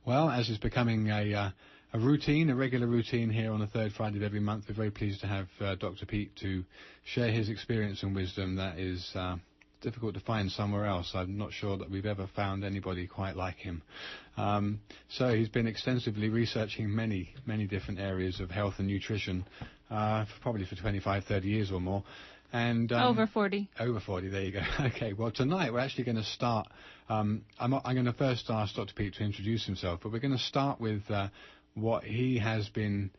Well, as is becoming a routine, a regular routine here on the third Friday of every month, we're very pleased to have Dr. Peat to share his experience and wisdom that is difficult to find somewhere else. I'm not sure that we've ever found anybody quite like him. So he's been extensively researching many different areas of health and nutrition, probably for 25, 30 years or more. And over 40. Over 40, there you go. Okay, well, tonight we're actually going to start. I'm going to first ask Dr. Peat to introduce himself, but we're going to start with what he has been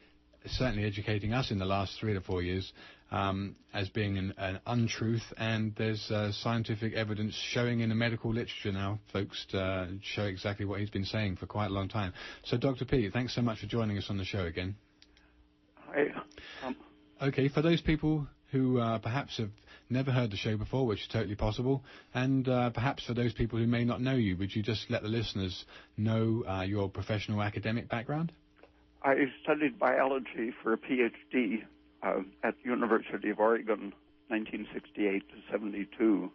certainly educating us in the last 3 to 4 years as being an untruth, and there's scientific evidence showing in the medical literature now, folks, to show exactly what he's been saying for quite a long time. So, Dr. Peat, thanks so much for joining us on the show again. Hi. Okay, for those people who perhaps have never heard the show before, which is totally possible, and perhaps for those people who may not know you, would you just let the listeners know your professional academic background? I studied biology for a PhD at the University of Oregon, 1968 to 72,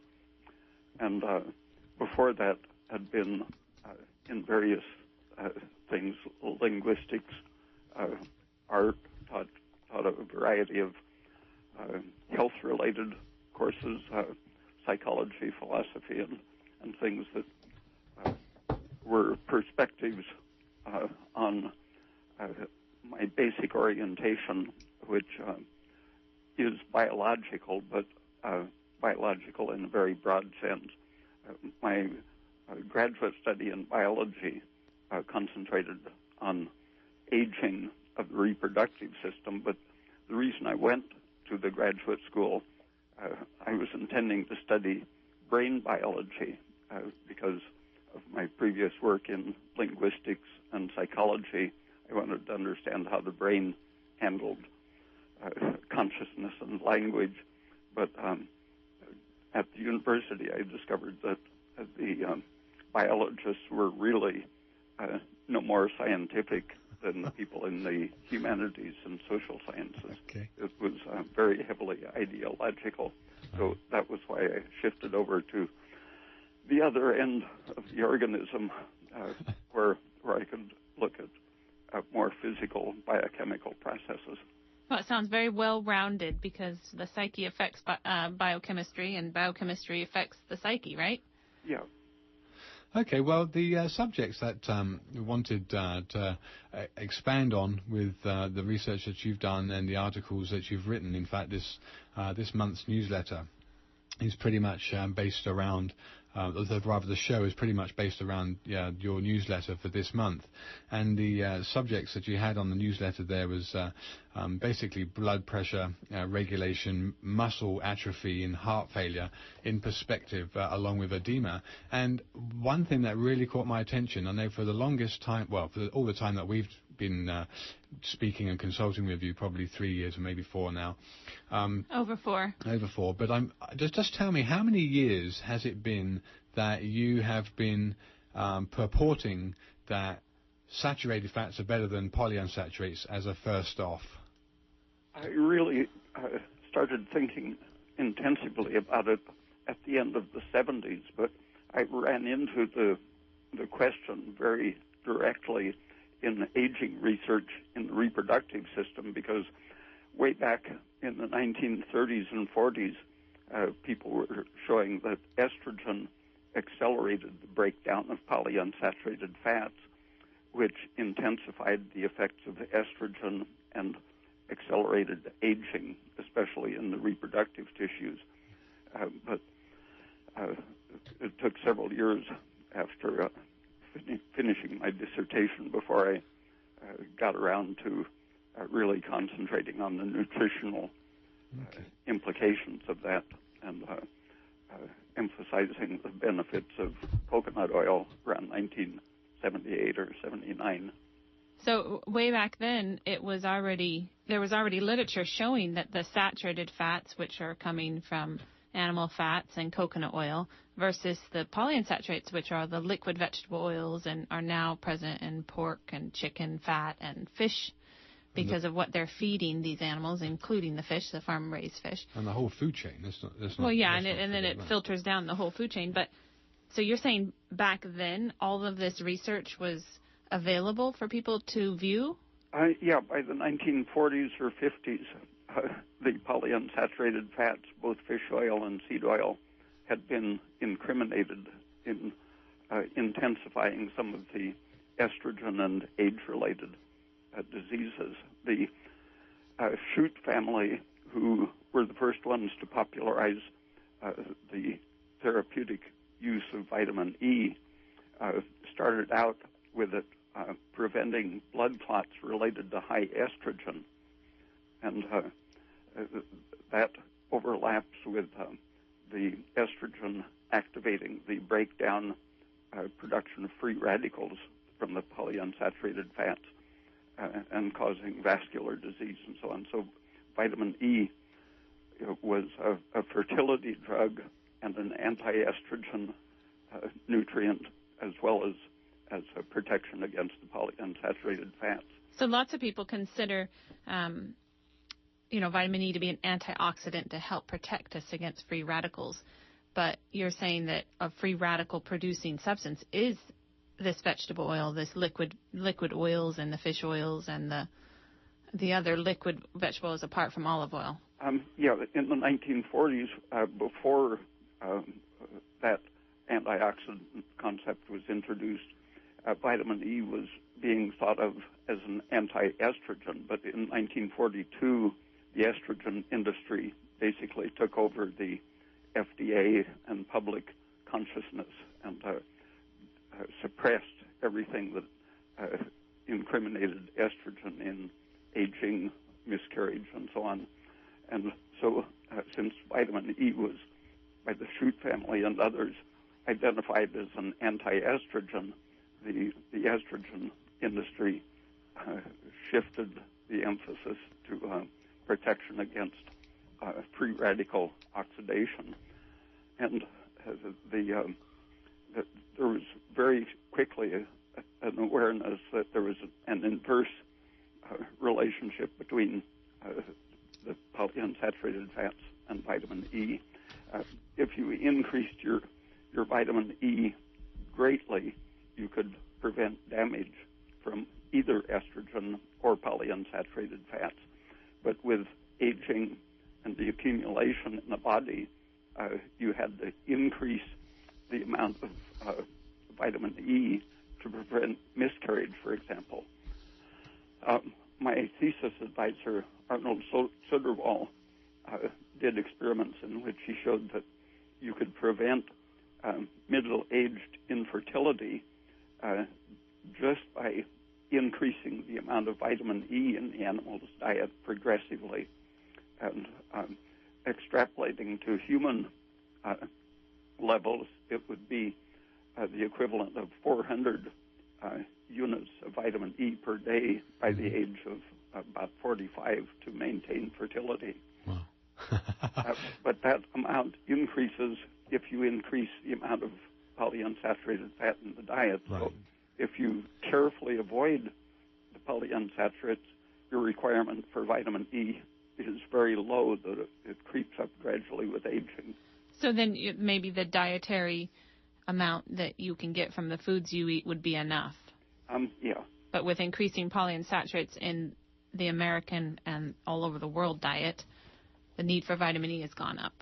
and before that had been in various things, linguistics, art, taught a variety of health-related courses, psychology, philosophy, and things that were perspectives on my basic orientation, which is biological, but biological in a very broad sense. My graduate study in biology concentrated on aging of the reproductive system, but the reason I went to the graduate school, I was intending to study brain biology because of my previous work in linguistics and psychology. I wanted to understand how the brain handled consciousness and language. But at the university, I discovered that the biologists were really no more scientific than the people in the humanities and social sciences. Okay. It was very heavily ideological. So that was why I shifted over to the other end of the organism where I could look at more physical biochemical processes. Well, it sounds very well-rounded because the psyche affects biochemistry, and biochemistry affects the psyche, right? Yeah. Okay, well, the subjects that we wanted to expand on with the research that you've done and the articles that you've written, in fact, this month's newsletter is pretty much based around, the show is pretty much based around your newsletter for this month. And the subjects that you had on the newsletter there was basically blood pressure regulation, muscle atrophy, and heart failure in perspective, along with edema. And one thing that really caught my attention, I know for the longest time, well, for all the time that we've been speaking and consulting with you, probably 3 years or maybe 4 now. Over 4. Over 4. But just tell me, how many years has it been that you have been purporting that saturated fats are better than polyunsaturates as a first off? I really started thinking intensively about it at the end of the 70s, but I ran into the question very directly in aging research in the reproductive system, because way back in the 1930s and 40s, people were showing that estrogen accelerated the breakdown of polyunsaturated fats, which intensified the effects of estrogen and accelerated aging, especially in the reproductive tissues. But it took several years after finishing my dissertation before I got around to really concentrating on the nutritional implications of that and emphasizing the benefits of coconut oil around 1978 or 79. So way back then, there was already literature showing that the saturated fats, which are coming from animal fats and coconut oil, versus the polyunsaturates, which are the liquid vegetable oils and are now present in pork and chicken fat and fish, because of what they're feeding these animals, including the fish, the farm-raised fish. And the whole food chain. Well, yeah, and then it filters down the whole food chain. But so you're saying back then all of this research was available for people to view? Yeah, by the 1940s or 50s, the polyunsaturated fats, both fish oil and seed oil, had been incriminated in intensifying some of the estrogen and age-related diseases. The Shute family, who were the first ones to popularize the therapeutic use of vitamin E, started out with it preventing blood clots related to high estrogen, and that overlaps with the estrogen activating the breakdown production of free radicals from the polyunsaturated fats and causing vascular disease and so on. So vitamin E was a fertility drug and an anti-estrogen nutrient, as well as a protection against the polyunsaturated fats. So lots of people consider, vitamin E to be an antioxidant to help protect us against free radicals. But you're saying that a free radical producing substance is this vegetable oil, this liquid oils and the fish oils and the other liquid vegetable oils apart from olive oil. Yeah, in the 1940s, before that antioxidant concept was introduced, vitamin E was being thought of as an anti-estrogen. But in 1942, the estrogen industry basically took over the FDA and public consciousness and suppressed everything that incriminated estrogen in aging, miscarriage, and so on. And so since vitamin E was, by the Shute family and others, identified as an anti-estrogen, the estrogen industry shifted the emphasis to protection against free radical oxidation. And there was very quickly an awareness that there was an inverse relationship between the polyunsaturated fats and vitamin E. If you increased your vitamin E greatly, you could prevent damage from either estrogen or polyunsaturated fats. But with aging and the accumulation in the body, you had to increase the amount of vitamin E to prevent miscarriage, for example. My thesis advisor, Arnold Söderwall, did experiments in which he showed that you could prevent middle-aged infertility just by increasing the amount of vitamin E in the animal's diet progressively, and extrapolating to human levels, it would be the equivalent of 400 units of vitamin E per day by the age of about 45 to maintain fertility. Wow. But that amount increases if you increase the amount of polyunsaturated fat in the diet. Right. So if you carefully avoid the polyunsaturates, your requirement for vitamin E is very low, that it creeps up gradually with aging. So then maybe the dietary amount that you can get from the foods you eat would be enough. Yeah. But with increasing polyunsaturates in the American and all over the world diet, the need for vitamin E has gone up.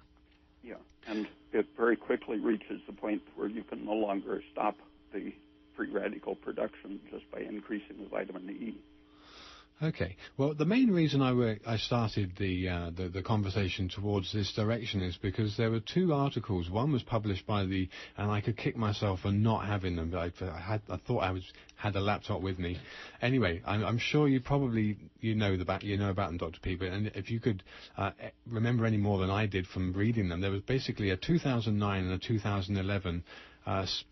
Yeah, and it very quickly reaches the point where you can no longer stop the free radical production just by increasing the vitamin E. Okay. Well, the main reason I started the conversation towards this direction is because there were two articles. One was published by and I could kick myself for not having them, but I thought I had a laptop with me. Anyway, I'm sure you know about them, Dr. Peat, and if you could remember any more than I did from reading them, there was basically a 2009 and a 2011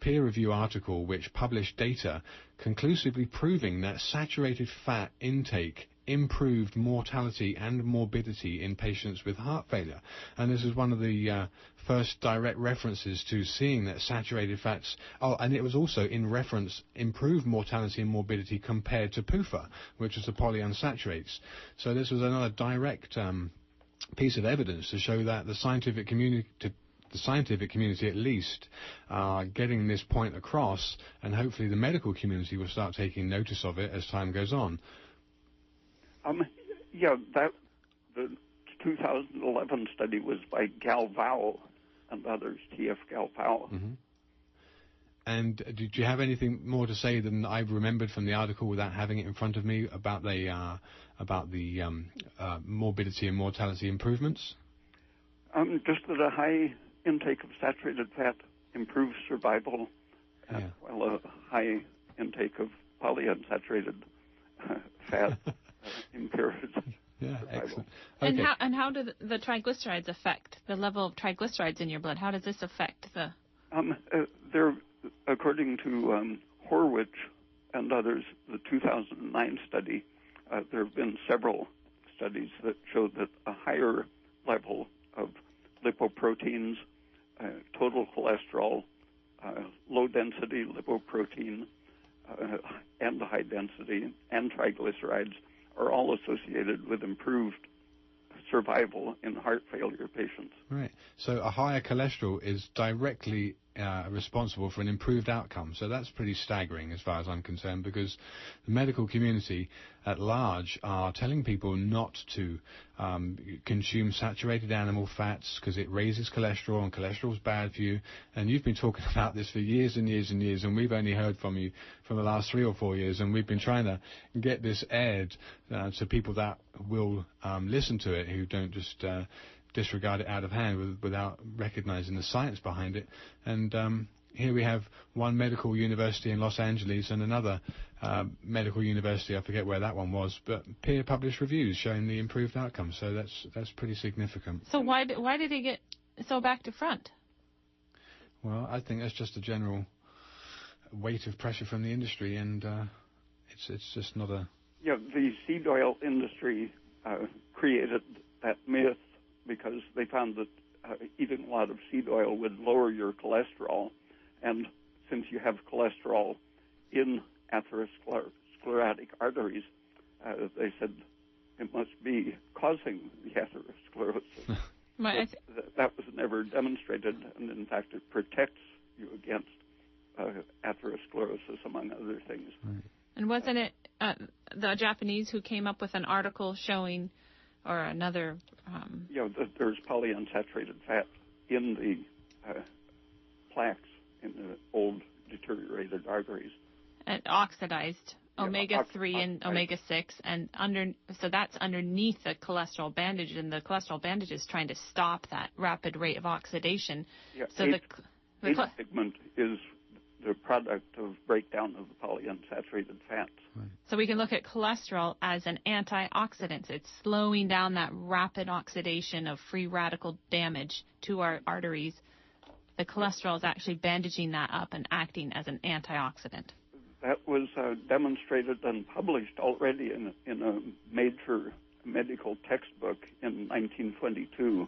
peer review article which published data conclusively proving that saturated fat intake improved mortality and morbidity in patients with heart failure. And this is one of the first direct references to seeing that saturated fats, and it was also in reference improved mortality and morbidity compared to PUFA, which is the polyunsaturates. So this was another direct piece of evidence to show that the scientific community the scientific community at least getting this point across, and hopefully the medical community will start taking notice of it as time goes on. The 2011 study was by Galvao and others, T.F. Galvao. Mm-hmm. And did you have anything more to say than I've remembered from the article without having it in front of me about the morbidity and mortality improvements? Just that a high intake of saturated fat improves survival, while a high intake of polyunsaturated fat impairs Yeah, survival. excellent. Okay. And how do the triglycerides affect the level of triglycerides in your blood? How does this affect the? There, according to Horwich and others, the 2009 study, there have been several studies that show that a higher level of lipoproteins, total cholesterol, low-density lipoprotein, and high density, and triglycerides are all associated with improved survival in heart failure patients. Right. So a higher cholesterol is directly responsible for an improved outcome. So that's pretty staggering as far as I'm concerned, because the medical community at large are telling people not to consume saturated animal fats because it raises cholesterol, and cholesterol is bad for you. And you've been talking about this for years and years and years, and we've only heard from you for the last 3 or 4 years, and we've been trying to get this aired to people that will listen to it, who don't just disregard it out of hand without recognizing the science behind it. And here we have one medical university in Los Angeles and another medical university, I forget where that one was, but peer-published reviews showing the improved outcomes. So that's pretty significant. So why did he get so back to front? Well, I think that's just a general weight of pressure from the industry, and it's just not a... Yeah, the seed oil industry created that myth because they found that eating a lot of seed oil would lower your cholesterol. And since you have cholesterol in atherosclerotic arteries, they said it must be causing the atherosclerosis. That was never demonstrated, and in fact it protects you against atherosclerosis, among other things. Right. And wasn't it the Japanese who came up with an article showing, or another... there's polyunsaturated fat in the plaques in the old deteriorated arteries. And oxidized omega-3 and omega-6, and so that's underneath the cholesterol bandage, and the cholesterol bandage is trying to stop that rapid rate of oxidation. Yeah, so the pigment is the product of breakdown of the polyunsaturated fats. Right. So we can look at cholesterol as an antioxidant. It's slowing down that rapid oxidation of free radical damage to our arteries. The cholesterol is actually bandaging that up and acting as an antioxidant. That was demonstrated and published already in a major medical textbook in 1922.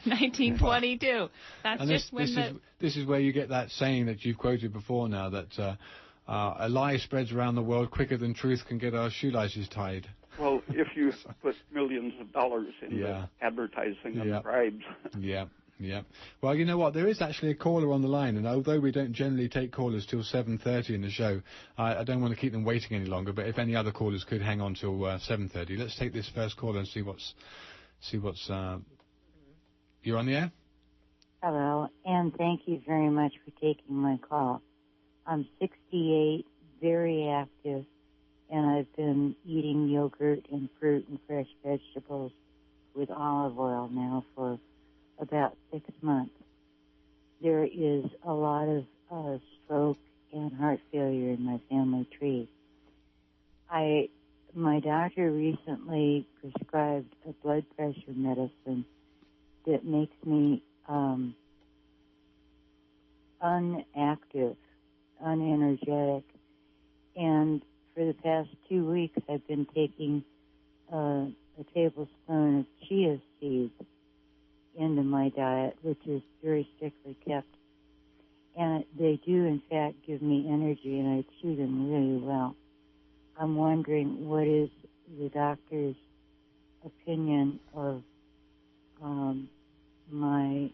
1922. That's and just this is where you get that saying that you've quoted before now, that a lie spreads around the world quicker than truth can get our shoelaces tied. Well, if you put millions of dollars into advertising and bribes. Yeah. Well, you know what? There is actually a caller on the line, and although we don't generally take callers till 7:30 in the show, I don't want to keep them waiting any longer. But if any other callers could hang on till 7:30, let's take this first caller and see what's. You're on the air? Hello, and thank you very much for taking my call. I'm 68, very active, and I've been eating yogurt and fruit and fresh vegetables with olive oil now for about 6 months. There is a lot of stroke and heart failure in my family tree. My doctor recently prescribed a blood pressure medicine that makes me unactive, unenergetic. And for the past 2 weeks, I've been taking a tablespoon of chia seeds into my diet, which is very strictly kept. And they do, in fact, give me energy, and I chew them really well. I'm wondering, what is the doctor's opinion of my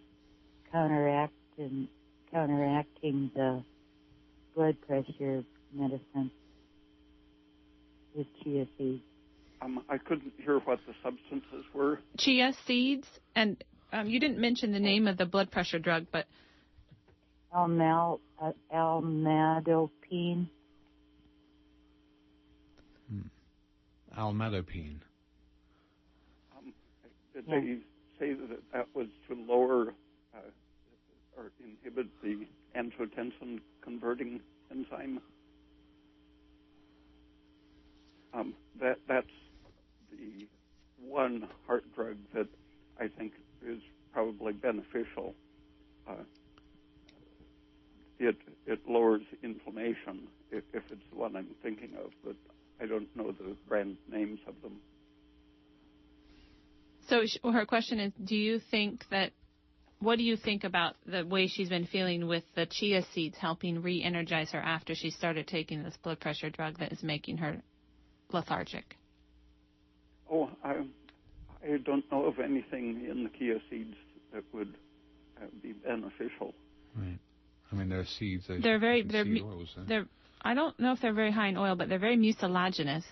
counteracting the blood pressure medicine with chia seeds. I couldn't hear what the substances were. Chia seeds, and you didn't mention the name of the blood pressure drug, but Almadopine. Almadopine. Did they say that was to lower or inhibit the angiotensin converting enzyme? That's the one heart drug that I think is probably beneficial. It lowers inflammation if it's the one I'm thinking of, but I don't know the brand names of them. So her question is, what do you think about the way she's been feeling with the chia seeds helping re-energize her after she started taking this blood pressure drug that is making her lethargic? Oh, I don't know of anything in the chia seeds that would be beneficial. Right. I mean, there are seeds. They're oils, I don't know if they're very high in oil, but they're very mucilaginous.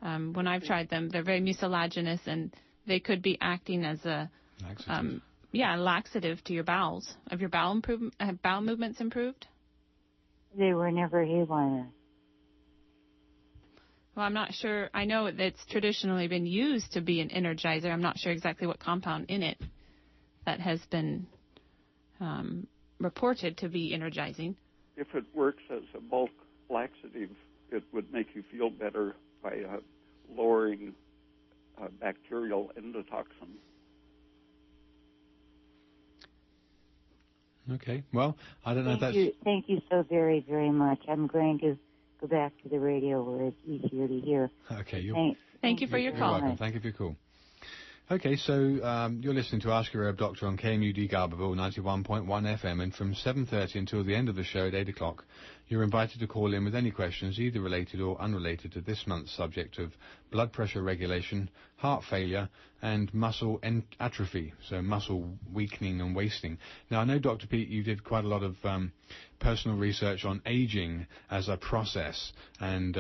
When I've tried them, they're very mucilaginous, and they could be acting as a laxative to your bowels. Have your bowel movements improved? They were never haywire. Well, I'm not sure. I know it's traditionally been used to be an energizer. I'm not sure exactly what compound in it that has been reported to be energizing. If it works as a bulk laxative, it would make you feel better by lowering bacterial endotoxin. Okay. Well, I don't know if that's... Thank you so very, very much. I'm going to go back to the radio where it's easier to hear. Okay. Thank you for your call. You're welcome. Thank you for your call. Okay, so you're listening to Ask Your Herb Doctor on KMUD Garberville 91.1 FM, and from 7:30 until the end of the show at 8 o'clock, you're invited to call in with any questions, either related or unrelated to this month's subject of blood pressure regulation, heart failure, and muscle atrophy, so muscle weakening and wasting. Now, I know, Dr. Peat, you did quite a lot of personal research on aging as a process, and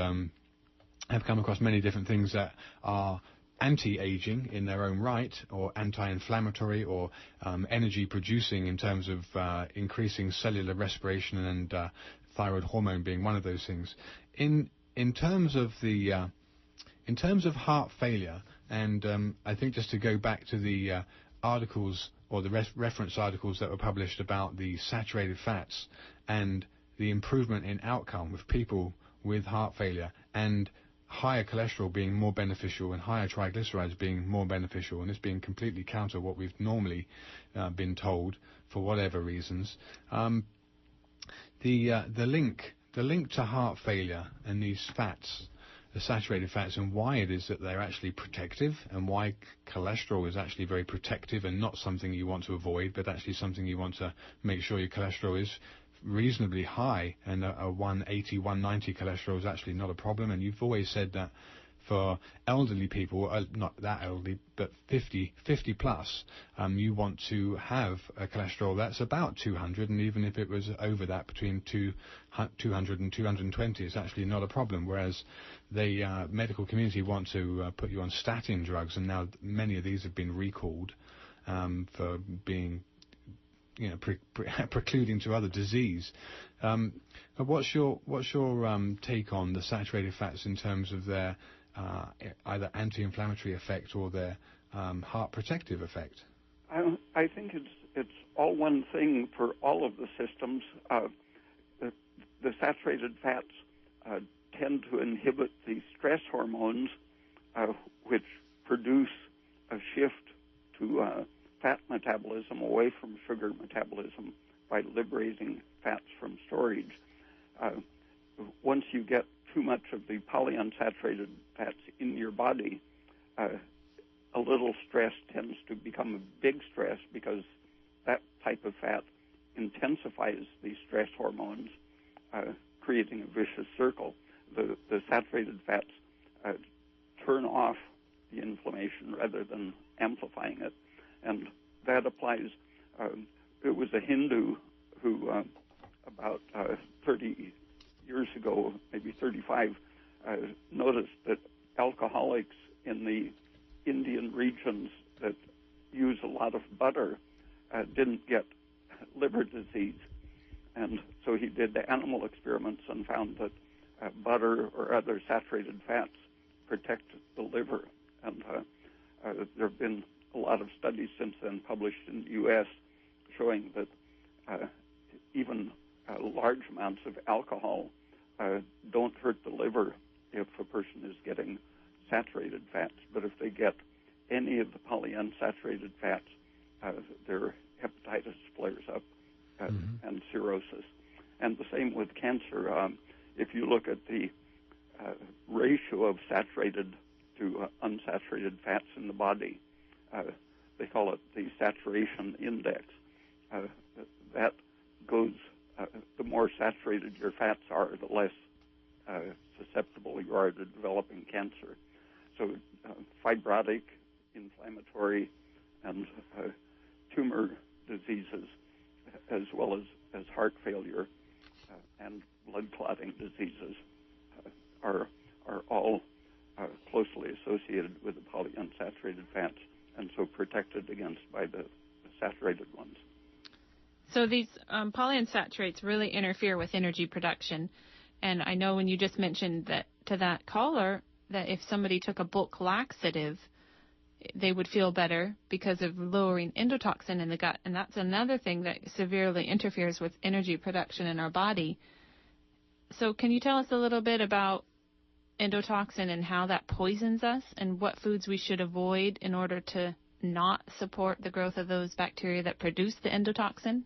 have come across many different things that are anti-aging in their own right, or anti-inflammatory, or energy-producing in terms of increasing cellular respiration and thyroid hormone being one of those things. In terms of heart failure, and I think just to go back to the articles or the reference articles that were published about the saturated fats and the improvement in outcome with people with heart failure, and higher cholesterol being more beneficial and higher triglycerides being more beneficial, and this being completely counter what we've normally been told for whatever reasons. The link to heart failure and these fats, the saturated fats, and why it is that they're actually protective, and why cholesterol is actually very protective and not something you want to avoid, but actually something you want to make sure your cholesterol is reasonably high, and a 180, 190 cholesterol is actually not a problem. And you've always said that for elderly people, not that elderly, but 50 plus, you want to have a cholesterol that's about 200, and even if it was over that, between 200 and 220, it's actually not a problem. Whereas the medical community want to put you on statin drugs, and now many of these have been recalled for being precluding to other disease. But what's your take on the saturated fats in terms of their either anti-inflammatory effect or their heart protective effect? I think it's all one thing for all of the systems. The saturated fats tend to inhibit the stress hormones, which produce a shift to fat metabolism away from sugar metabolism by liberating fats from storage. Once you get too much of the polyunsaturated fats in your body, a little stress tends to become a big stress, because that type of fat intensifies the stress hormones, creating a vicious circle. The saturated fats turn off the inflammation rather than amplifying it. And that applies it was a Hindu who, about 30 years ago, maybe 35, noticed that alcoholics in the Indian regions that use a lot of butter didn't get liver disease. And so he did the animal experiments and found that butter or other saturated fats protect the liver. And there have been a lot of studies since then published in the U.S. showing that even large amounts of alcohol don't hurt the liver if a person is getting saturated fats. But if they get any of the polyunsaturated fats, their hepatitis flares up and cirrhosis. And the same with cancer. If you look at the ratio of saturated to unsaturated fats in the body, they call it the saturation index. That goes, the more saturated your fats are, the less susceptible you are to developing cancer. So fibrotic, inflammatory, and tumor diseases, as well as heart failure and blood clotting diseases, are all closely associated with the polyunsaturated fats, and so protected against by the saturated ones. So these polyunsaturates really interfere with energy production. And I know when you just mentioned that to that caller, that if somebody took a bulk laxative, they would feel better because of lowering endotoxin in the gut. And that's another thing that severely interferes with energy production in our body. So can you tell us a little bit about endotoxin and how that poisons us and what foods we should avoid in order to not support the growth of those bacteria that produce the endotoxin?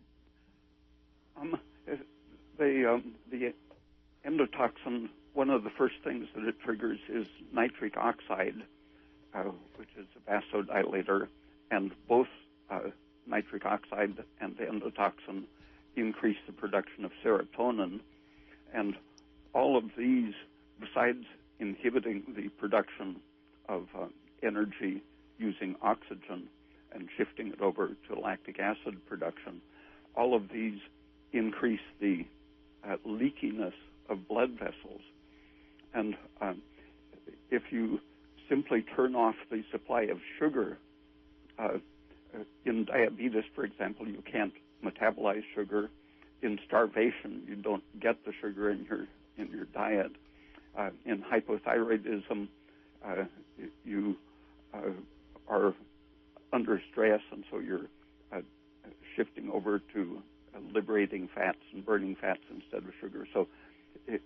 The endotoxin, one of the first things that it triggers is nitric oxide, which is a vasodilator, and both nitric oxide and the endotoxin increase the production of serotonin. And all of these, besides inhibiting the production of energy using oxygen and shifting it over to lactic acid production, all of these increase the leakiness of blood vessels. And if you simply turn off the supply of sugar, in diabetes, for example, you can't metabolize sugar. In starvation, you don't get the sugar in your diet. In hypothyroidism, you are under stress, and so you're shifting over to liberating fats and burning fats instead of sugar. So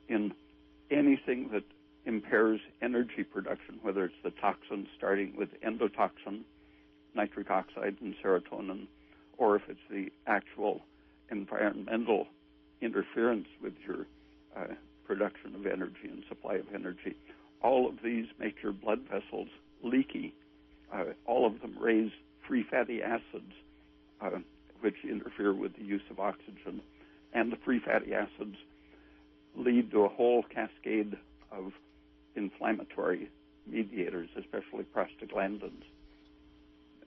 in anything that impairs energy production, whether it's the toxin starting with endotoxin, nitric oxide, and serotonin, or if it's the actual environmental interference with your production of energy and supply of energy, all of these make your blood vessels leaky. All of them raise free fatty acids, which interfere with the use of oxygen. And the free fatty acids lead to a whole cascade of inflammatory mediators, especially prostaglandins.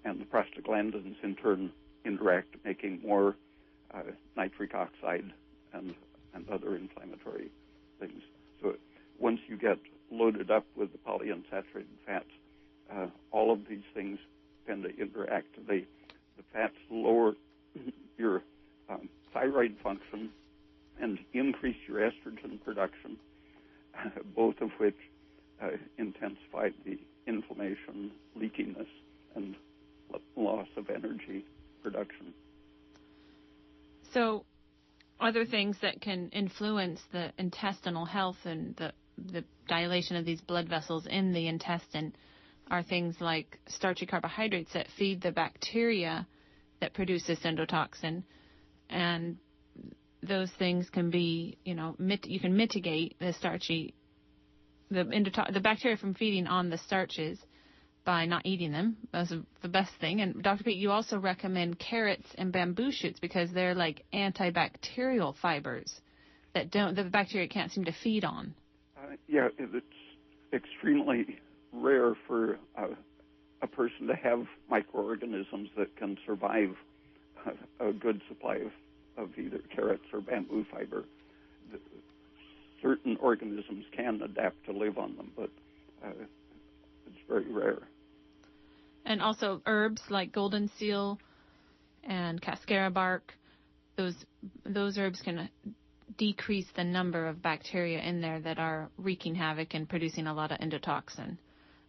And the prostaglandins, in turn, interact, making more nitric oxide and other inflammatory things. So once you get loaded up with the polyunsaturated fats, all of these things tend to interact. The fats lower your thyroid function and increase your estrogen production, both of which intensify the inflammation, leakiness, and loss of energy production. So other things that can influence the intestinal health and the dilation of these blood vessels in the intestine are things like starchy carbohydrates that feed the bacteria that produce this endotoxin. And those things can be, you can mitigate the the bacteria from feeding on the starches by not eating them. That's the best thing. And Dr. Peat, you also recommend carrots and bamboo shoots because they're like antibacterial fibers that the bacteria can't seem to feed on. Yeah, it's extremely rare for a person to have microorganisms that can survive a good supply of either carrots or bamboo fiber. Certain organisms can adapt to live on them, but it's very rare. And also herbs like golden seal and cascara bark, those herbs can decrease the number of bacteria in there that are wreaking havoc and producing a lot of endotoxin,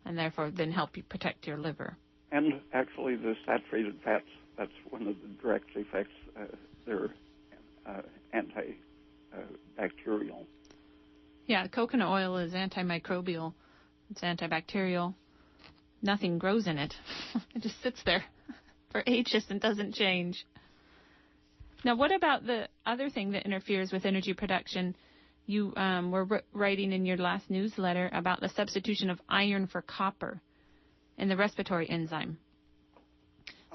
and therefore then help you protect your liver. And actually the saturated fats, that's one of the direct effects. They're antibacterial. Yeah, coconut oil is antimicrobial. It's antibacterial. Nothing grows in it. It just sits there for ages and doesn't change. Now, what about the other thing that interferes with energy production? You were writing in your last newsletter about the substitution of iron for copper in the respiratory enzyme.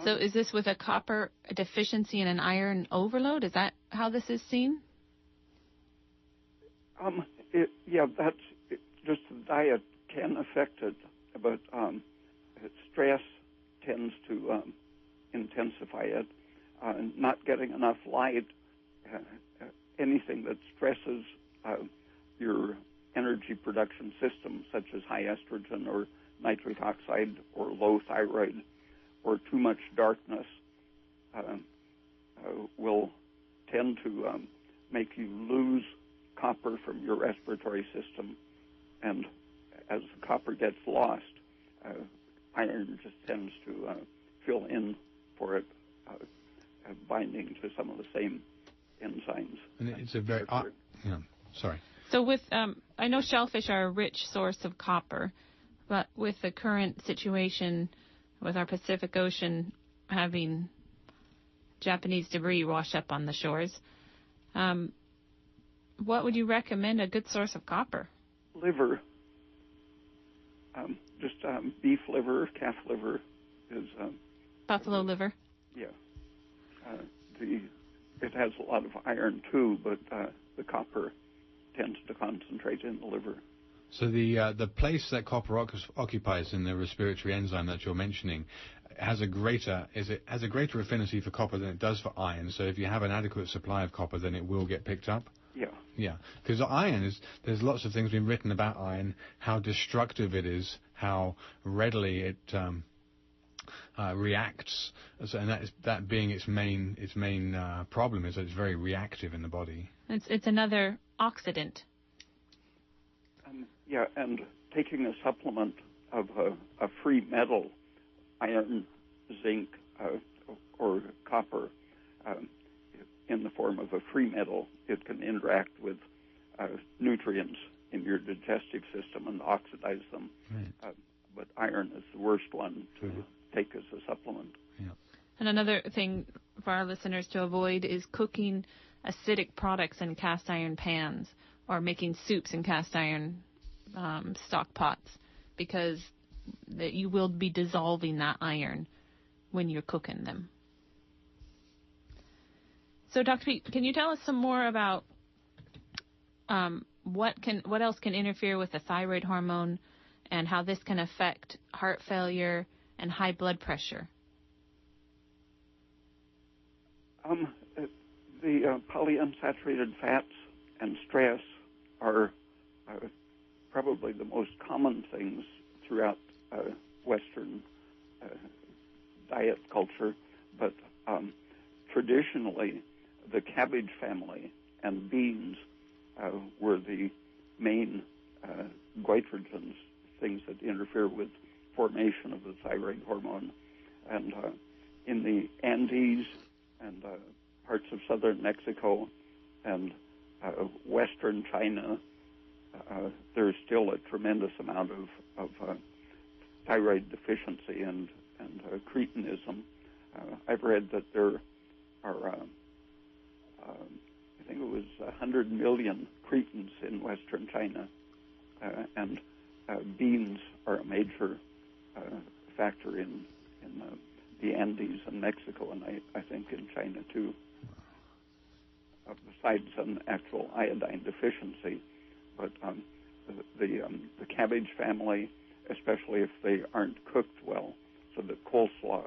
So is this with a copper deficiency and an iron overload? Is that how this is seen? That's just the diet can affect it, but stress tends to intensify it. Not getting enough light, anything that stresses your energy production system, such as high estrogen or nitric oxide or low thyroid or too much darkness, will tend to make you lose copper from your respiratory system. And as the copper gets lost, iron just tends to fill in for it, binding to some of the same enzymes. And it's a very... sorry. So with, I know shellfish are a rich source of copper, but with the current situation with our Pacific Ocean having Japanese debris wash up on the shores, what would you recommend a good source of copper? Liver. Beef liver, calf liver is... buffalo liver? Yeah. It has a lot of iron too, but the copper tends to concentrate in the liver. So the place that copper occupies in the respiratory enzyme that you're mentioning has a greater affinity for copper than it does for iron. So if you have an adequate supply of copper, then it will get picked up. Yeah. Yeah, because iron there's lots of things been written about iron, how destructive it is, how readily it reacts, and that being its main problem is that it's very reactive in the body. It's another oxidant. And taking a supplement of a free metal, iron, zinc, or copper, in the form of a free metal, it can interact with nutrients in your digestive system and oxidize them. Right. But iron is the worst one to take as a supplement. Yeah. And another thing for our listeners to avoid is cooking acidic products in cast iron pans or making soups in cast iron stock pots, because you will be dissolving that iron when you're cooking them. So, Dr. Peat, can you tell us some more about what else can interfere with the thyroid hormone and how this can affect heart failure and high blood pressure? The polyunsaturated fats and stress are probably the most common things throughout Western diet culture, but traditionally the cabbage family and beans were the main goitrogens, things that interfere with formation of the thyroid hormone. And in the Andes and parts of southern Mexico and western China, there's still a tremendous amount of thyroid deficiency and cretinism. I've read that there are, I think it was 100 million cretins in western China, and beans are a major factor in the Andes and Mexico, and I think in China too, besides an actual iodine deficiency. But the cabbage family, especially if they aren't cooked well, so the coleslaw,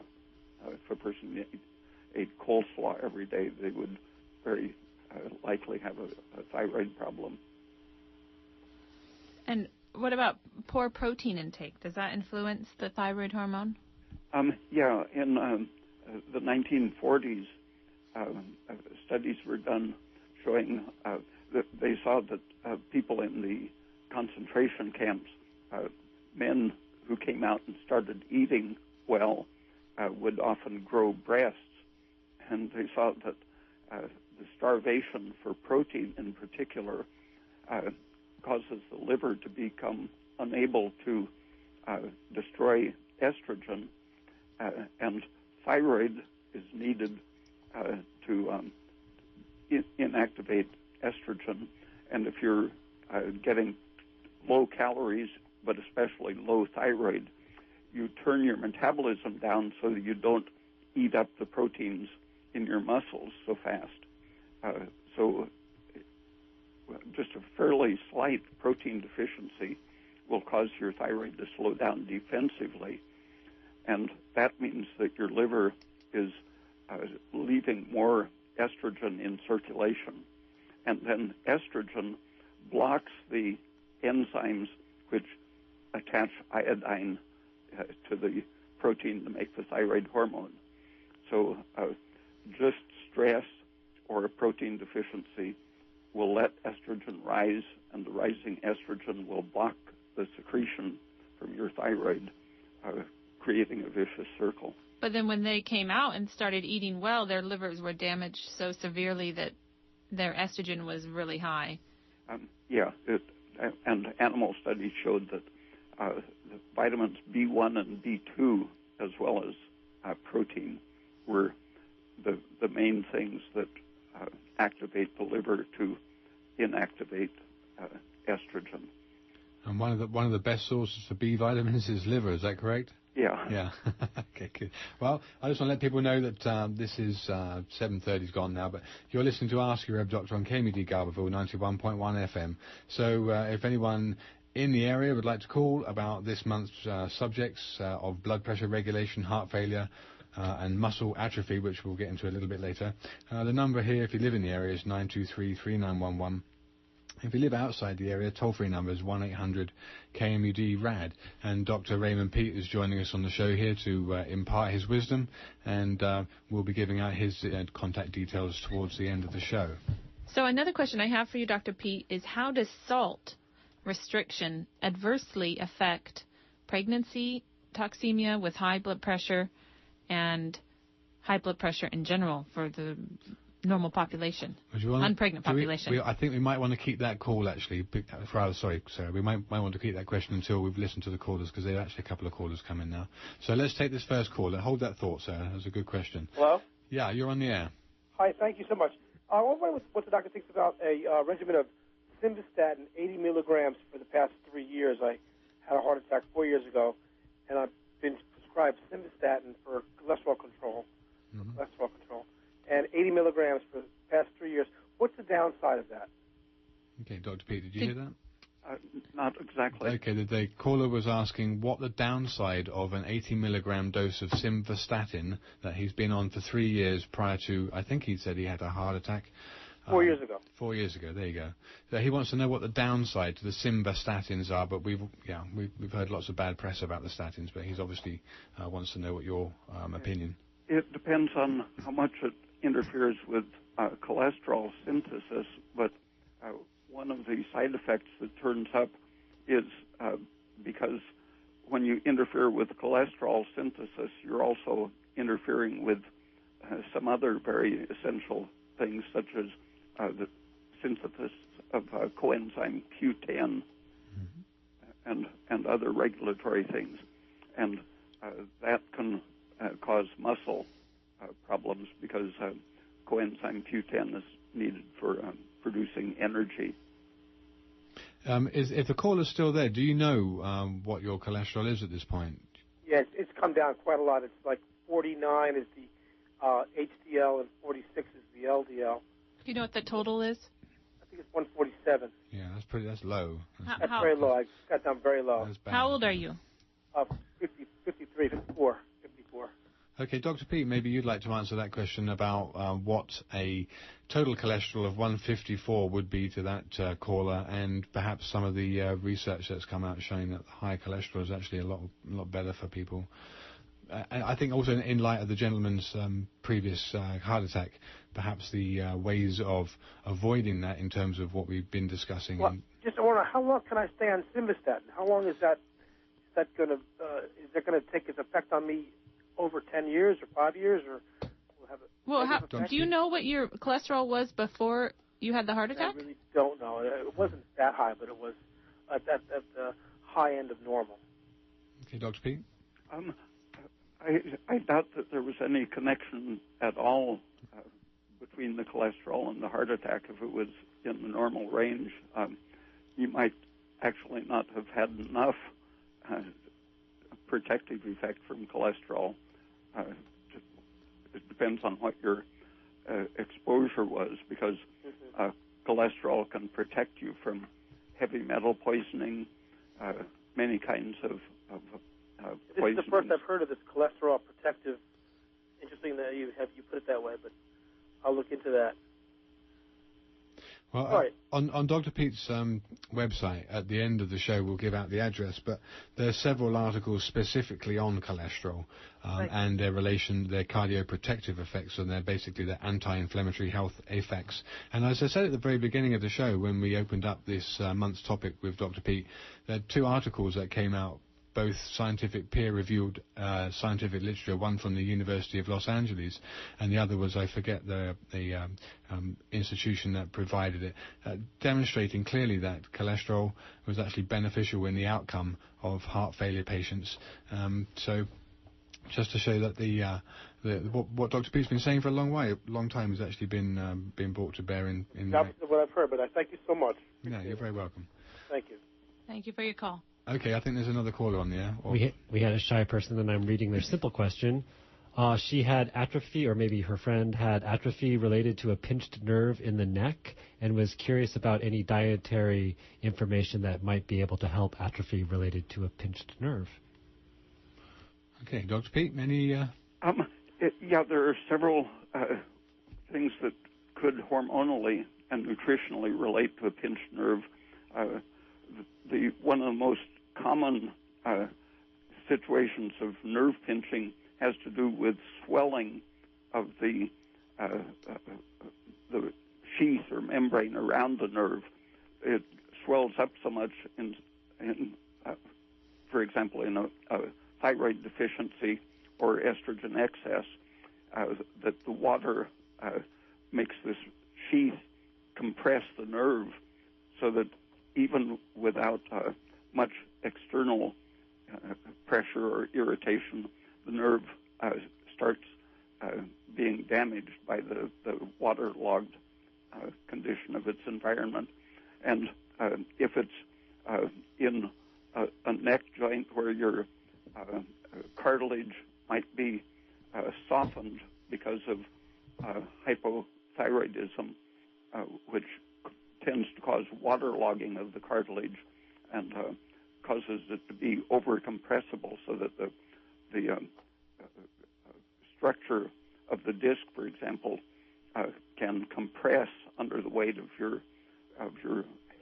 if a person ate coleslaw every day, they would very likely have a thyroid problem. And what about poor protein intake? Does that influence the thyroid hormone? Yeah, in the 1940s, studies were done showing that they saw that people in the concentration camps, men who came out and started eating well, would often grow breasts, and they saw that the starvation for protein in particular causes the liver to become unable to destroy estrogen, and thyroid is needed to inactivate estrogen. And if you're getting low calories, but especially low thyroid, you turn your metabolism down so that you don't eat up the proteins in your muscles so fast. So just a fairly slight protein deficiency will cause your thyroid to slow down defensively, and that means that your liver is leaving more estrogen in circulation, and then estrogen blocks the enzymes which attach iodine to the protein to make the thyroid hormone. So just stress or a protein deficiency will let estrogen rise, and the rising estrogen will block the secretion from your thyroid, creating a vicious circle. But then when they came out and started eating well, their livers were damaged so severely that their estrogen was really high. And animal studies showed that the vitamins B1 and B2, as well as protein, were the main things that activate the liver to inactivate estrogen. And one of the best sources for B vitamins is liver. Is that correct? Yeah. Yeah. Okay, good. Well, I just want to let people know that this is 7:30's gone now, but you're listening to Ask Your Herb Doctor on KMUD Garberville 91.1 FM. So if anyone in the area would like to call about this month's subjects of blood pressure regulation, heart failure, and muscle atrophy, which we'll get into a little bit later, the number here, if you live in the area, is 923-3911. If you live outside the area, toll-free number is 1-800-KMUD-RAD. And Dr. Raymond Peat is joining us on the show here to impart his wisdom, and we'll be giving out his contact details towards the end of the show. So another question I have for you, Dr. Peat, is how does salt restriction adversely affect pregnancy, toxemia with high blood pressure, and high blood pressure in general for the normal population, unpregnant population? I think we might want to keep that call, actually. Sorry, Sarah. We might want to keep that question until we've listened to the callers, because there are actually a couple of callers coming now. So let's take this first call. Hold that thought, Sarah. That's a good question. Hello? Yeah, you're on the air. Hi, thank you so much. I wonder what the doctor thinks about a regimen of simvastatin, 80 milligrams for the past 3 years. I had a heart attack 4 years ago, and I've been prescribed simvastatin for cholesterol control. And 80 milligrams for the past 3 years. What's the downside of that? Okay, Dr. Peat, did you hear that? Not exactly. Okay, the caller was asking what the downside of an 80 milligram dose of simvastatin that he's been on for 3 years prior to, I think he said he had a heart attack. 4 years ago. 4 years ago, there you go. So he wants to know what the downside to the simvastatins are, but we've heard lots of bad press about the statins, but he's obviously wants to know what your opinion. It depends on how much it interferes with cholesterol synthesis, but one of the side effects that turns up is because when you interfere with cholesterol synthesis, you're also interfering with some other very essential things, such as the synthesis of coenzyme Q10 and other regulatory things. And that can cause muscle problems because coenzyme Q10 is needed for producing energy. If the caller's still there, do you know what your cholesterol is at this point? Yeah, it's come down quite a lot. It's like 49 is the HDL and 46 is the LDL. Do you know what the total is? I think it's 147. Yeah, that's low. That's very low. I got down very low. How old are you? 54. Okay, Dr. Peat, maybe you'd like to answer that question about what a total cholesterol of 154 would be to that caller, and perhaps some of the research that's come out showing that high cholesterol is actually a lot better for people. I think also in light of the gentleman's previous heart attack, perhaps the ways of avoiding that in terms of what we've been discussing. Well, just I wonder, how long can I stay on simvastatin? How long is that going to take its effect on me? Over 10 years or 5 years, or will have do you know what your cholesterol was before you had the heart attack? I really don't know. It wasn't that high, but it was at the high end of normal. Okay, Dr. Peat? I doubt that there was any connection at all between the cholesterol and the heart attack. If it was in the normal range, you might actually not have had enough protective effect from cholesterol. It depends on what your exposure was, because cholesterol can protect you from heavy metal poisoning, many kinds of poisoning. This is the first I've heard of this cholesterol protective. Interesting that you put it that way, but I'll look into that. Well, right. On Dr. Peat's website, at the end of the show, we'll give out the address, but there are several articles specifically on cholesterol and their cardioprotective effects, and they're basically the anti-inflammatory health effects. And as I said at the very beginning of the show, when we opened up this month's topic with Dr. Peat, there are two articles that came out, both scientific, peer-reviewed scientific literature, one from the University of Los Angeles, and the other was, I forget the institution that provided it, demonstrating clearly that cholesterol was actually beneficial in the outcome of heart failure patients. So just to show that what Dr. Peat's been saying for a long time has actually been brought to bear in That's what I've heard, but I thank you so much. No, you're very welcome. Thank you. Thank you for your call. Okay, I think there's another caller on the air. We had a shy person, and I'm reading their simple question. She had atrophy, or maybe her friend had atrophy related to a pinched nerve in the neck, and was curious about any dietary information that might be able to help atrophy related to a pinched nerve. Okay, Dr. Peat, any... Yeah, there are several things that could hormonally and nutritionally relate to a pinched nerve. One of the most common situations of nerve pinching has to do with swelling of the sheath or membrane around the nerve. It swells up so much for example, in a thyroid deficiency or estrogen excess, that the water makes this sheath compress the nerve, so that even without much external pressure or irritation, the nerve starts being damaged by the waterlogged condition of its environment. And if it's in a neck joint where your cartilage might be softened because of hypothyroidism, which tends to cause waterlogging of the cartilage and causes it to be over-compressible, so that the structure of the disc, for example, can compress under the weight of your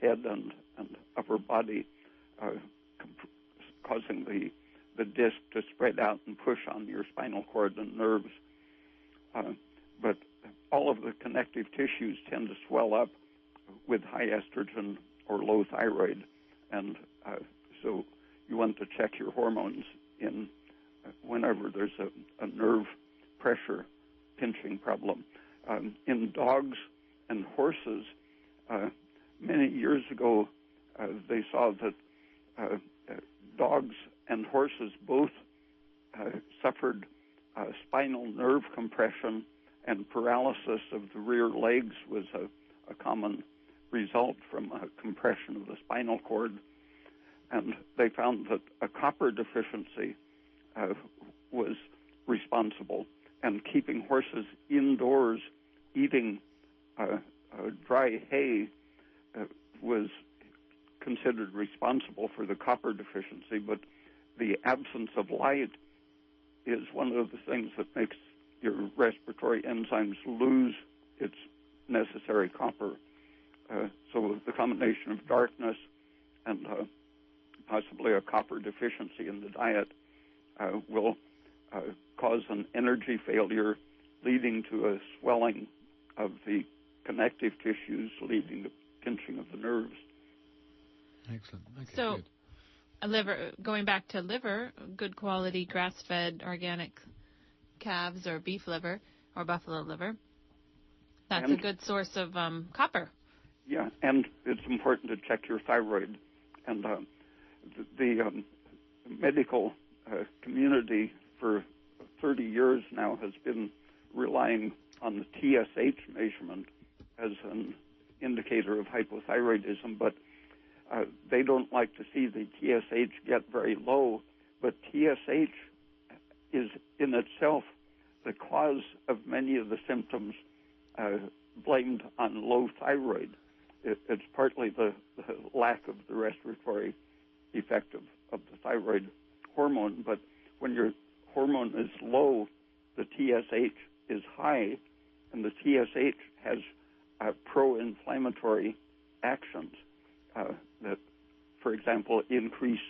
head and upper body, causing the disc to spread out and push on your spinal cord and nerves. But all of the connective tissues tend to swell up with high estrogen or low thyroid, and so you want to check your hormones in whenever there's a nerve pressure pinching problem. In dogs and horses, many years ago, they saw that dogs and horses both suffered spinal nerve compression, and paralysis of the rear legs was a common result from a compression of the spinal cord. And they found that a copper deficiency was responsible, and keeping horses indoors eating dry hay was considered responsible for the copper deficiency, but the absence of light is one of the things that makes your respiratory enzymes lose its necessary copper. So the combination of darkness and possibly a copper deficiency in the diet will cause an energy failure, leading to a swelling of the connective tissues, leading to pinching of the nerves. Excellent. Okay, so, good. Going back to liver, good quality grass-fed organic calves or beef liver or buffalo liver, that's a good source of copper. Yeah, and it's important to check your thyroid. And the medical community for 30 years now has been relying on the TSH measurement as an indicator of hypothyroidism, but they don't like to see the TSH get very low. But TSH is in itself the cause of many of the symptoms blamed on low thyroid. It's partly the lack of the respiratory effect of the thyroid hormone, but when your hormone is low, the TSH is high, and the TSH has pro-inflammatory actions that, for example, increase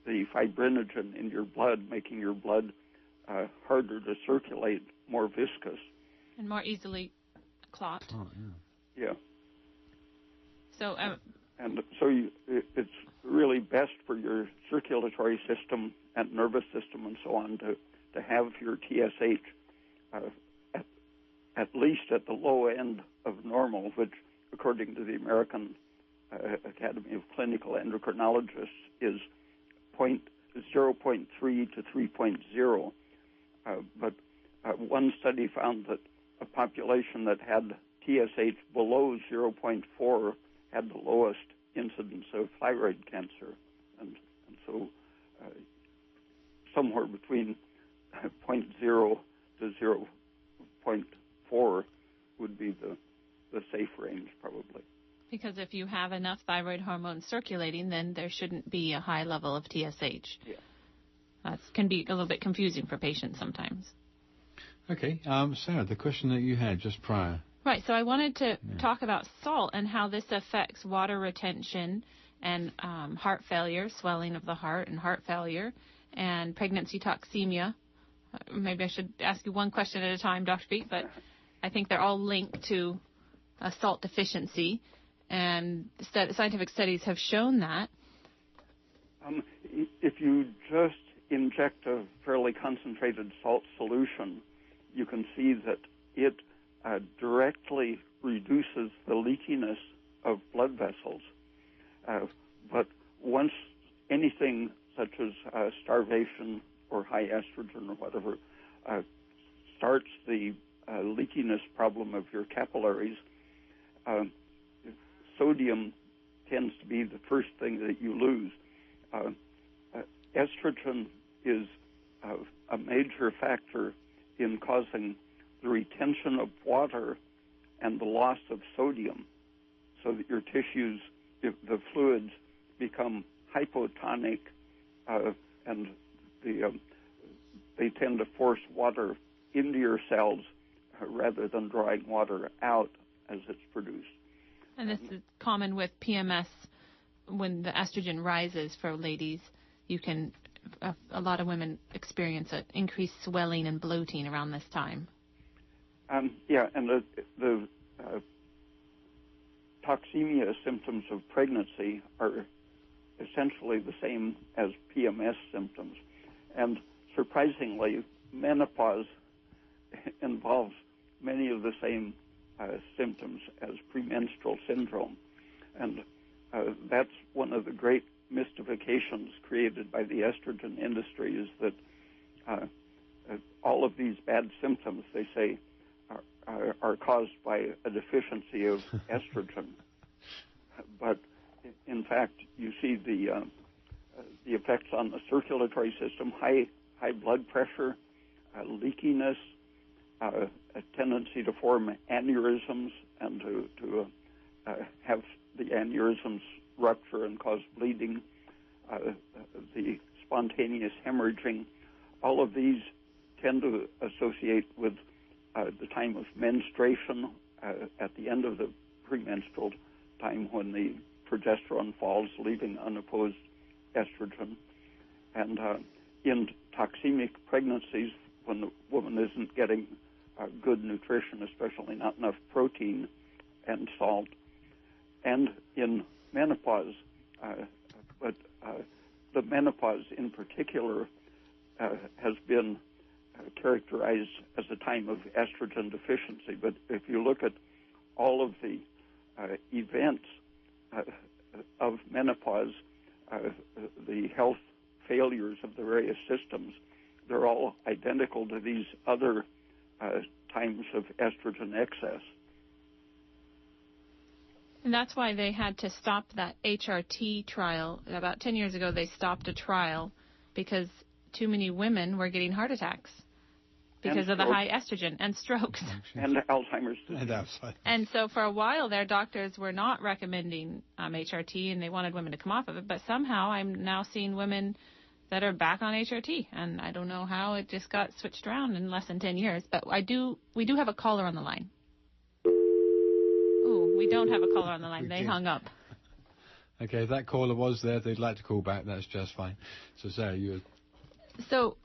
the fibrinogen in your blood, making your blood harder to circulate, more viscous. And more easily clot. Oh, yeah. Yeah. So, it's really best for your circulatory system and nervous system and so on to have your TSH at least at the low end of normal, which, according to the American Academy of Clinical Endocrinologists, is 0.3 to 3.0. But one study found that a population that had TSH below 0.4 had the lowest incidence of thyroid cancer. And so somewhere between 0.0 to 0.4 would be the safe range, probably. Because if you have enough thyroid hormone circulating, then there shouldn't be a high level of TSH. Yeah. That can be a little bit confusing for patients sometimes. Okay, Sarah, the question that you had just prior. Right, so I wanted to talk about salt and how this affects water retention and heart failure, swelling of the heart and heart failure, and pregnancy toxemia. Maybe I should ask you one question at a time, Dr. Peat, but I think they're all linked to a salt deficiency, and scientific studies have shown that. If you just inject a fairly concentrated salt solution, you can see that it directly reduces the leakiness of blood vessels. But once anything such as starvation or high estrogen or whatever starts the leakiness problem of your capillaries, sodium tends to be the first thing that you lose. Estrogen is a major factor in causing the retention of water and the loss of sodium, so that your tissues, the fluids, become hypotonic, and they tend to force water into your cells rather than drawing water out as it's produced. And this is common with PMS. When the estrogen rises for ladies, you can, a lot of women experience an increased swelling and bloating around this time. And the toxemia symptoms of pregnancy are essentially the same as PMS symptoms. And surprisingly, menopause involves many of the same symptoms as premenstrual syndrome. And that's one of the great mystifications created by the estrogen industry, is that all of these bad symptoms, they say, are caused by a deficiency of estrogen. But in fact, you see the effects on the circulatory system: high blood pressure, leakiness, a tendency to form aneurysms and to have the aneurysms rupture and cause bleeding, the spontaneous hemorrhaging. All of these tend to associate with the time of menstruation at the end of the premenstrual time when the progesterone falls, leaving unopposed estrogen. And in toxemic pregnancies, when the woman isn't getting good nutrition, especially not enough protein and salt, and in menopause, but the menopause in particular has been characterized as a time of estrogen deficiency. But if you look at all of the events of menopause, the health failures of the various systems, they're all identical to these other times of estrogen excess. And that's why they had to stop that HRT trial. About 10 years ago, they stopped a trial because too many women were getting heart attacks because of the high estrogen and strokes. And Alzheimer's disease. And so for a while, their doctors were not recommending HRT, and they wanted women to come off of it. But somehow I'm now seeing women that are back on HRT, and I don't know how it just got switched around in less than 10 years. But we do have a caller on the line. Oh, we don't have a caller on the line. They hung up. Okay, if that caller was there, if they'd like to call back, that's just fine. So, Sarah, So,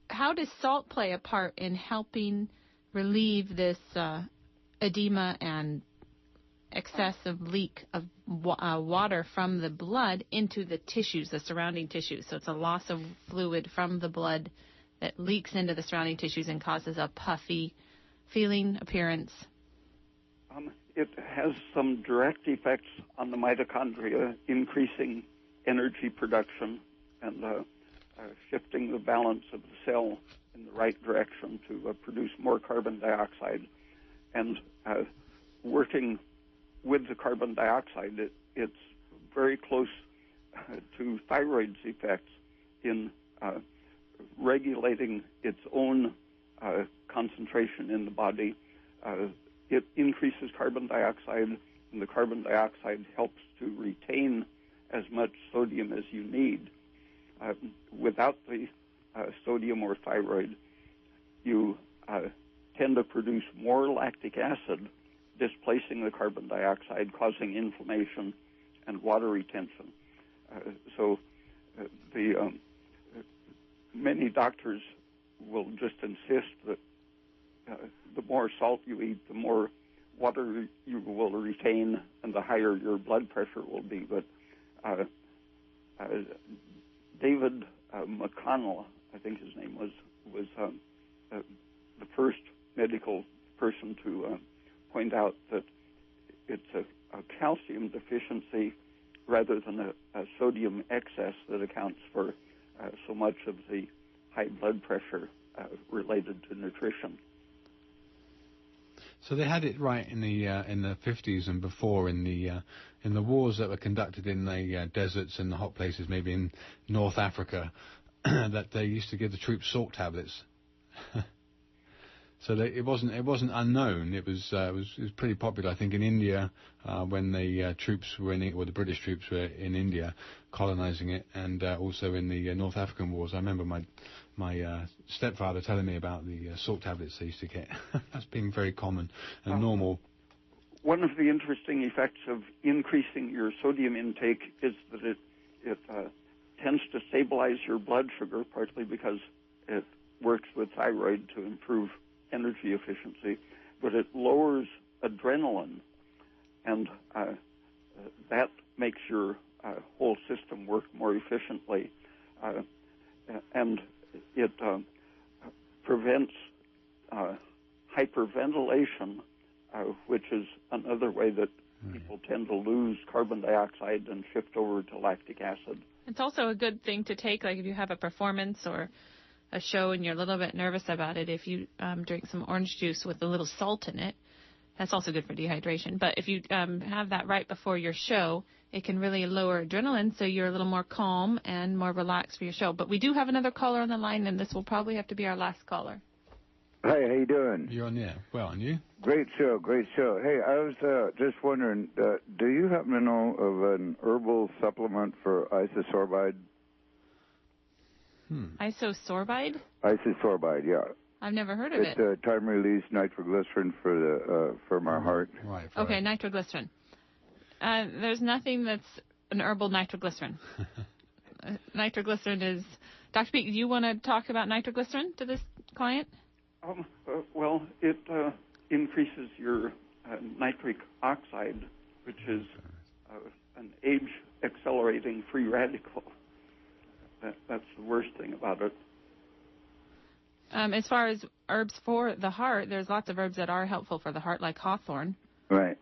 how does salt play a part in helping relieve this edema and excessive leak of water from the blood into the tissues, the surrounding tissues? So it's a loss of fluid from the blood that leaks into the surrounding tissues and causes a puffy feeling, appearance. It has some direct effects on the mitochondria, increasing energy production and shifting the balance of the cell in the right direction to produce more carbon dioxide. And working with the carbon dioxide, it's very close to thyroid's effects in regulating its own concentration in the body. It increases carbon dioxide, and the carbon dioxide helps to retain as much sodium as you need. Without the sodium or thyroid, you tend to produce more lactic acid, displacing the carbon dioxide, causing inflammation and water retention. So many doctors will just insist that the more salt you eat, the more water you will retain, and the higher your blood pressure will be. But David McConnell, I think his name was the first medical person to point out that it's a calcium deficiency rather than a sodium excess that accounts for so much of the high blood pressure related to nutrition. So they had it right in the 50s and before in the wars that were conducted in the deserts and the hot places, maybe in North Africa, that they used to give the troops salt tablets. So it wasn't unknown. It was pretty popular, I think, in India when the troops were or the British troops were in India, colonizing it, and also in the North African wars. I remember my stepfather telling me about the salt tablets they used to get. That's been very common and normal. One of the interesting effects of increasing your sodium intake is that it tends to stabilize your blood sugar, partly because it works with thyroid to improve energy efficiency, but it lowers adrenaline, and that makes your whole system work more efficiently, and it prevents hyperventilation, which is another way that people tend to lose carbon dioxide and shift over to lactic acid. It's also a good thing to take, like if you have a performance or a show and you're a little bit nervous about it, if you drink some orange juice with a little salt in it, that's also good for dehydration. But if you have that right before your show, it can really lower adrenaline, so you're a little more calm and more relaxed for your show. But we do have another caller on the line, and this will probably have to be our last caller. Hey, how you doing? You're on the air. Well, and you? Great show, great show. Hey, I was just wondering, do you happen to know of an herbal supplement for isosorbide? Isosorbide? Isosorbide, yeah. I've never heard of it. It's time-release nitroglycerin from our heart. Right. Okay, nitroglycerin. There's nothing that's an herbal nitroglycerin. Nitroglycerin is... Dr. Peat, do you want to talk about nitroglycerin to this client? Well, it increases your nitric oxide, which is an age-accelerating free radical. That's the worst thing about it. As far as herbs for the heart, there's lots of herbs that are helpful for the heart, like hawthorn. Right.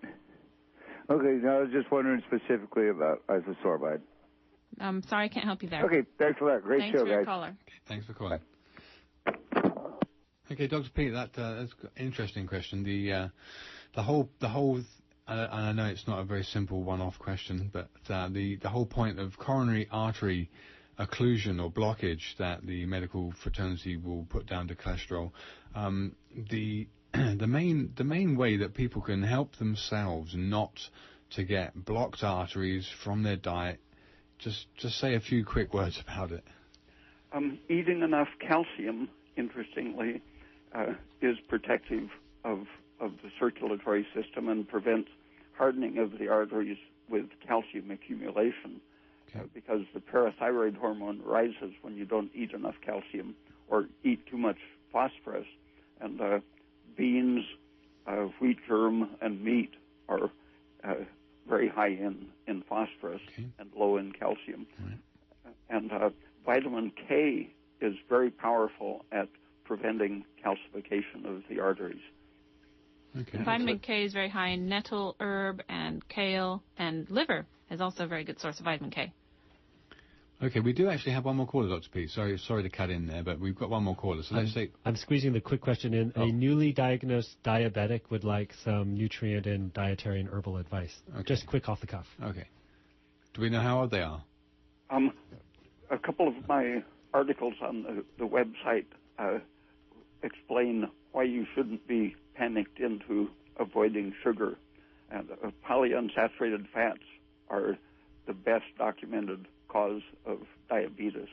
Okay, now I was just wondering specifically about isosorbide. Sorry, I can't help you there. Okay, thanks a lot. Great Thanks show, for your guys. caller. Okay, thanks for calling. Okay, Dr. Peat, that's an interesting question. The whole, and I know it's not a very simple one-off question, but the whole point of coronary artery occlusion or blockage that the medical fraternity will put down to cholesterol, the main way that people can help themselves not to get blocked arteries from their diet, just say a few quick words about it. Eating enough calcium, interestingly, is protective of the circulatory system and prevents hardening of the arteries with calcium accumulation. Okay. Because the parathyroid hormone rises when you don't eat enough calcium or eat too much phosphorus. And beans, wheat germ, and meat are very high in phosphorus and low in calcium. Right. And vitamin K is very powerful at preventing calcification of the arteries. Okay. Vitamin K is very high in nettle, herb, and kale, and liver is also a very good source of vitamin K. Okay, we do actually have one more caller, Dr. Peat. Sorry to cut in there, but we've got one more caller. So let's say... I'm squeezing the quick question in. A newly diagnosed diabetic would like some nutrient and dietary and herbal advice. Okay. Just quick off the cuff. Okay. Do we know how old they are? A couple of my articles on the website explain why you shouldn't be panicked into avoiding sugar. And polyunsaturated fats are the best documented cause of diabetes.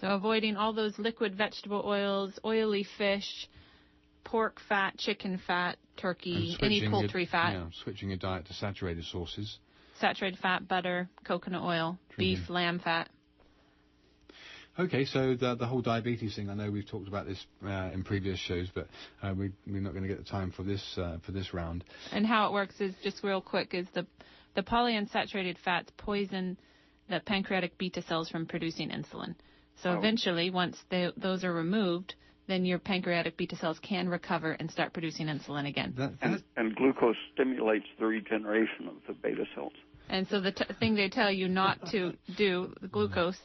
So avoiding all those liquid vegetable oils, oily fish, pork fat, chicken fat, turkey, any poultry fat. Yeah, switching your diet to saturated sources. Saturated fat, butter, coconut oil, beef, lamb fat. Okay, so the whole diabetes thing, I know we've talked about this in previous shows, but we're not going to get the time for this round. And how it works is, just real quick, is the polyunsaturated fats poison the pancreatic beta cells from producing insulin. So eventually, once those are removed, then your pancreatic beta cells can recover and start producing insulin again. And glucose stimulates the regeneration of the beta cells. And so the thing they tell you not to do, the glucose,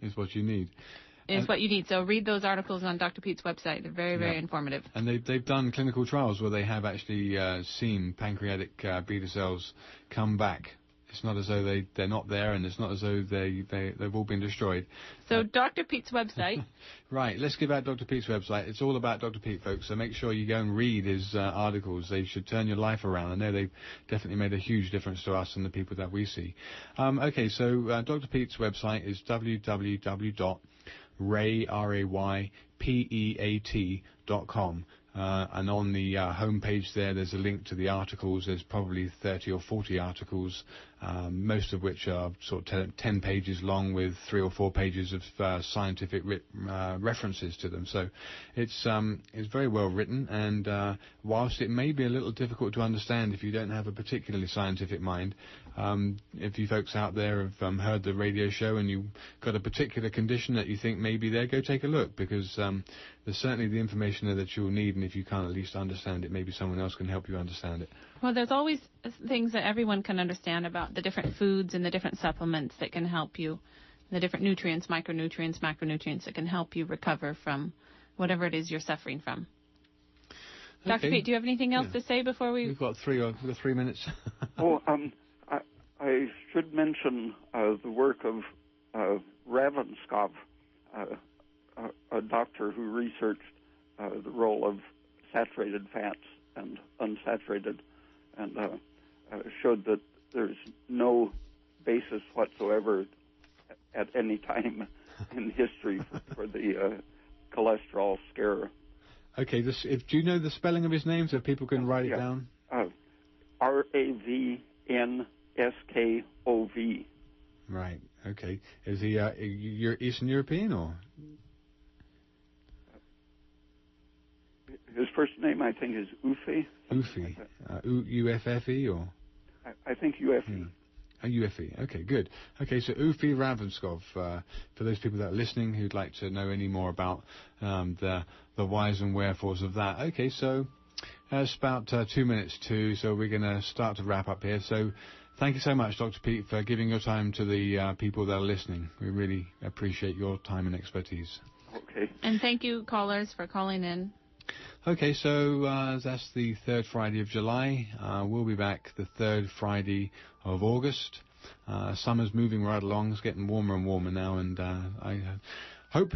is what you need. Is what you need. So read those articles on Dr. Peat's website. They're very, very informative. And they've done clinical trials where they have actually seen pancreatic beta cells come back. It's not as though they're not there, and it's not as though they've all been destroyed. So Dr. Peat's website. Right, let's give out Dr. Peat's website. It's all about Dr. Peat, folks, so make sure you go and read his articles. They should turn your life around. I know they've definitely made a huge difference to us and the people that we see. Okay, so Dr. Peat's website is www.raypeat.com. And on the homepage there's a link to the articles. There's probably 30 or 40 articles, most of which are sort of 10 pages long with 3 or 4 pages of scientific references to them. So it's very well written, and whilst it may be a little difficult to understand if you don't have a particularly scientific mind, if you folks out there have heard the radio show and you've got a particular condition that you think may be there, go take a look, because there's certainly the information there that you'll need, and if you can't at least understand it, maybe someone else can help you understand it. Well, there's always things that everyone can understand about the different foods and the different supplements that can help you, the different nutrients, micronutrients, macronutrients that can help you recover from whatever it is you're suffering from. Okay. Dr. Peat, do you have anything else to say before We've got 3 minutes. I should mention the work of Ravenscoff, a doctor who researched the role of saturated fats and unsaturated, and showed that there's no basis whatsoever at any time in history for the cholesterol scare. Okay, do you know the spelling of his name so people can write it down? Ravnskov. Right. Okay. Is he Eastern European or? His first name, I think, is Ufi. Ufi. U-F-F-E or? I think UFE. UFE. Okay, good. Okay, so Ufi Ravnskov, for those people that are listening who'd like to know any more about the whys and wherefores of that. Okay, so it's about 2 minutes to, so we're going to start to wrap up here. So thank you so much, Dr. Peat, for giving your time to the people that are listening. We really appreciate your time and expertise. Okay. And thank you, callers, for calling in. Okay, so that's the third Friday of July. We'll be back the third Friday of August. Summer's moving right along. It's getting warmer and warmer now, and I hope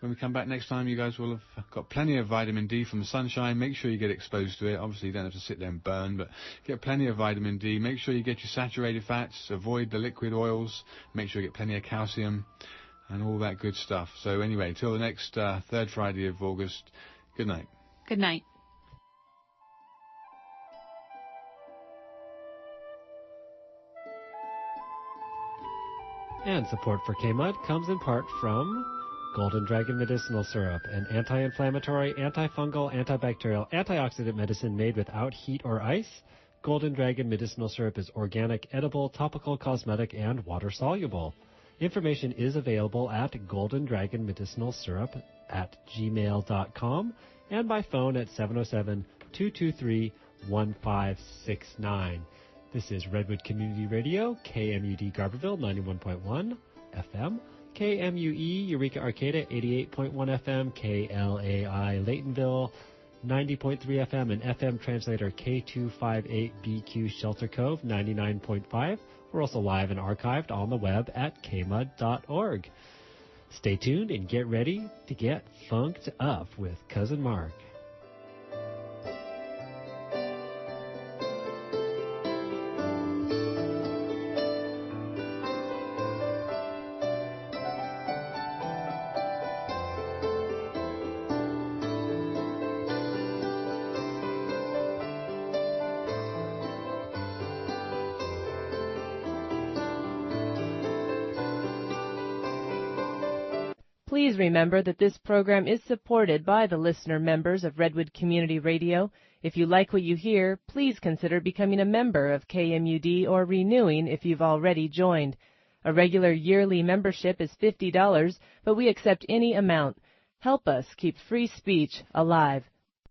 when we come back next time you guys will have got plenty of vitamin D from the sunshine. Make sure you get exposed to it. Obviously, you don't have to sit there and burn, but get plenty of vitamin D. Make sure you get your saturated fats. Avoid the liquid oils. Make sure you get plenty of calcium and all that good stuff. So anyway, till the next third Friday of August, good night. Good night. And support for KMUD comes in part from Golden Dragon Medicinal Syrup, an anti-inflammatory, antifungal, antibacterial, antioxidant medicine made without heat or ice. Golden Dragon Medicinal Syrup is organic, edible, topical, cosmetic, and water-soluble. Information is available at goldendragonmedicinalsyrup@gmail.com and by phone at 707-223-1569. This is Redwood Community Radio, KMUD Garberville, 91.1 FM, KMUE Eureka Arcata, 88.1 FM, KLAI Laytonville, 90.3 FM, and FM translator K258BQ Shelter Cove, 99.5. We're also live and archived on the web at kmud.org. Stay tuned and get ready to get funked up with Cousin Mark. Please remember that this program is supported by the listener members of Redwood Community Radio. If you like what you hear, please consider becoming a member of KMUD or renewing if you've already joined. A regular yearly membership is $50, but we accept any amount. Help us keep free speech alive.